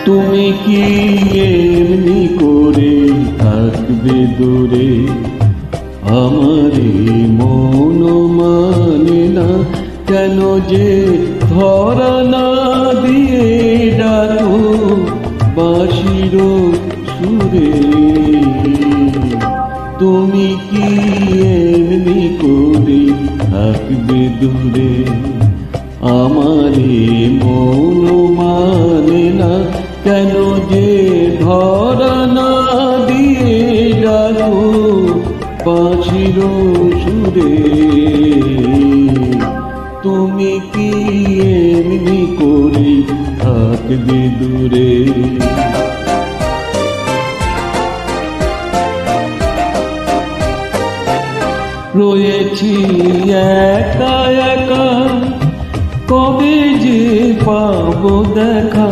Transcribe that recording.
তুমি কি এমনি করে থাকবে দূরে? আমারে মন মানে না কেন যে ধরা না দিয়ে ডাকো বাঁশির সুরে। তুমি কি এমনি করে থাকবে দূরে? আমারে মন মানে না কেন যে ধরা না দিয়ে ডাকো বাঁশির সুরে। তুমি কি এমনি করে থাকবে দূরে? রয়েছি একা একা, কবে যে পাবো দেখা।